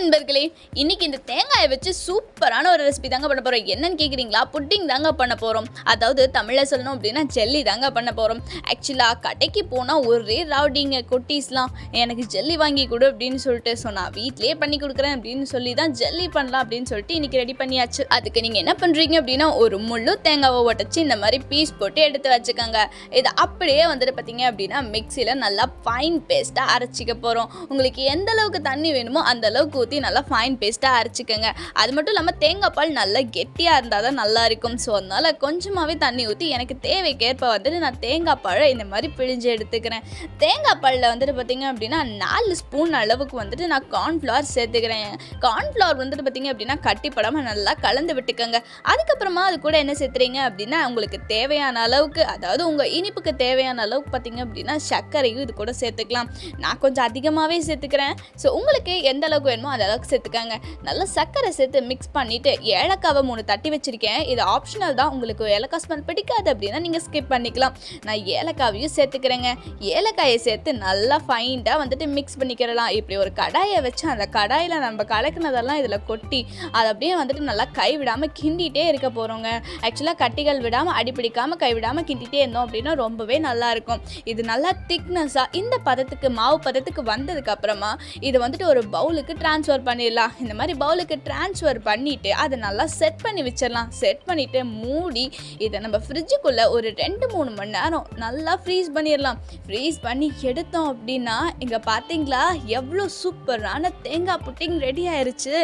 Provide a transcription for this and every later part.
நண்பர்களே, இன்னைக்கு இந்த தேங்காயை வச்சு சூப்பரான ஒரு ரெசிபி தாங்க பண்ண போகிறோம். என்னன்னு கேட்குறீங்களா? புட்டிங் தாங்க பண்ண போகிறோம். அதாவது தமிழில் சொல்லணும் அப்படின்னா ஜெல்லி தாங்க பண்ண போகிறோம். ஆக்சுவலாக கடைக்கு போனால் ஒரே ரவுடிங்க குட்டீஸ்லாம் எனக்கு ஜெல்லி வாங்கி கொடு அப்படின்னு சொல்லிட்டு சொன்னா வீட்லேயே பண்ணி கொடுக்குறேன் அப்படின்னு சொல்லி தான் ஜெல்லி பண்ணலாம் அப்படின்னு சொல்லிட்டு இன்னைக்கு ரெடி பண்ணியாச்சு. அதுக்கு நீங்கள் என்ன பண்ணுறீங்க அப்படின்னா ஒரு முழு தேங்காவை உடச்சி இந்த மாதிரி பீஸ் போட்டு எடுத்து வச்சுக்கோங்க. இதை அப்படியே வந்துட்டு பார்த்தீங்க அப்படின்னா மிக்சியில் நல்லா ஃபைன் பேஸ்ட்டாக அரைச்சிக்க போகிறோம். உங்களுக்கு எந்த அளவுக்கு தண்ணி வேணுமோ அந்த அளவுக்கு ஊற்றி நல்லா ஃபைன் பேஸ்ட்டாக அரைச்சிக்கோங்க. அது மட்டும் இல்லாமல் தேங்காய் பால் நல்லா கெட்டியாக இருந்தால் தான் நல்லா இருக்கும். ஸோ அதனால் கொஞ்சமாகவே தண்ணி ஊற்றி எனக்கு தேவைக்கேற்ப வந்துட்டு நான் தேங்காய் பாலை இந்த மாதிரி பிழிஞ்சு எடுத்துக்கிறேன். தேங்காய் பாலில் வந்துட்டு பார்த்திங்க அப்படின்னா 4 ஸ்பூன் அளவுக்கு வந்துட்டு நான் கார்ன்ஃப்ளவர் சேர்த்துக்கிறேன். கார்ன்ஃப்ளவர் வந்துட்டு பார்த்திங்க அப்படின்னா கட்டிப்படாமல் நல்லா கலந்து விட்டுக்கோங்க. அதுக்கப்புறமா அது கூட என்ன சேர்த்துறீங்க அப்படின்னா உங்களுக்கு தேவையான அளவுக்கு, அதாவது உங்கள் இனிப்புக்கு தேவையான அளவுக்கு பார்த்திங்க அப்படின்னா சர்க்கரையும் இது கூட சேர்த்துக்கலாம். நான் கொஞ்சம் அதிகமாகவே சேர்த்துக்கிறேன். ஸோ உங்களுக்கு எந்த அளவுக்கு வேணுமோ அந்த அளவுக்கு சேர்த்துக்காங்க. நல்லா சர்க்கரை சேர்த்து மிக்ஸ் பண்ணிவிட்டு ஏலக்காவை 3 தட்டி வச்சுருக்கேன். இது ஆப்ஷனல் தான். உங்களுக்கு ஏலக்காய் ஸ்மெல் பிடிக்காது அப்படின்னா நீங்கள் ஸ்கிப் பண்ணிக்கலாம். நான் ஏலக்காவையும் சேர்த்துக்கிறேங்க. ஏலக்காயை சேர்த்து நல்லா ஃபைண்டாக வந்துட்டு மிக்ஸ் பண்ணிக்கிறலாம். இப்படி ஒரு கடாயை வச்சு அந்த கடாயில் நம்ம கலக்கினதெல்லாம் இதில் கொட்டி அதை அப்படியே வந்துட்டு நல்லா கைவிடாமல் கிண்டிகிட்டே இருக்க போகிறோங்க. ஆக்சுவலாக கட்டிகள் விடாமல் அடிப்பிடிக்காமல் கைவிடாமல் கிண்டிகிட்டே இருந்தோம் அப்படின்னா ரொம்பவே நல்லாயிருக்கும். இது நல்லா திக்னஸாக இந்த பதத்துக்கு மாவு பதத்துக்கு வந்ததுக்கப்புறமா இதை வந்துட்டு ஒரு பவுலுக்கு ட்ரான்ஸ்ஃபர் பண்ணிடலாம். இந்த மாதிரி பவுலுக்கு ட்ரான்ஸ்ஃபர் பண்ணிவிட்டு அதை நல்லா செட் பண்ணி வச்சிடலாம். செட் பண்ணிவிட்டு மூடி இதை நம்ம ஃப்ரிட்ஜுக்குள்ளே ஒரு 2-3 மணி நேரம் நல்லா ஃப்ரீஸ் பண்ணிடலாம். ஃப்ரீஸ் பண்ணி எடுத்தோம் அப்படின்னா இங்கே பார்த்தீங்களா எவ்வளோ சூப்பரான தேங்காய் புட்டிங் ரெடி ஆயிடுச்சு.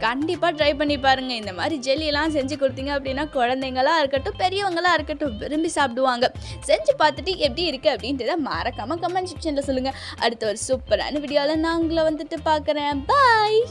கண்டிப்பாக ட்ரை பண்ணி பாருங்கள். இந்த மாதிரி ஜெல்லியெல்லாம் செஞ்சு கொடுத்தீங்க அப்படின்னா குழந்தைங்களா இருக்கட்டும் பெரியவங்களா இருக்கட்டும் விரும்பி சாப்பிடுவாங்க. செஞ்சு பார்த்துட்டு எப்படி இருக்குது அப்படின்றத மறக்காமல் கமெண்ட் செக்ஷனில் சொல்லுங்கள். அடுத்த ஒரு சூப்பரான வீடியோவில் நான் உங்களை வந்துட்டு பார்க்குறேன். பாய்.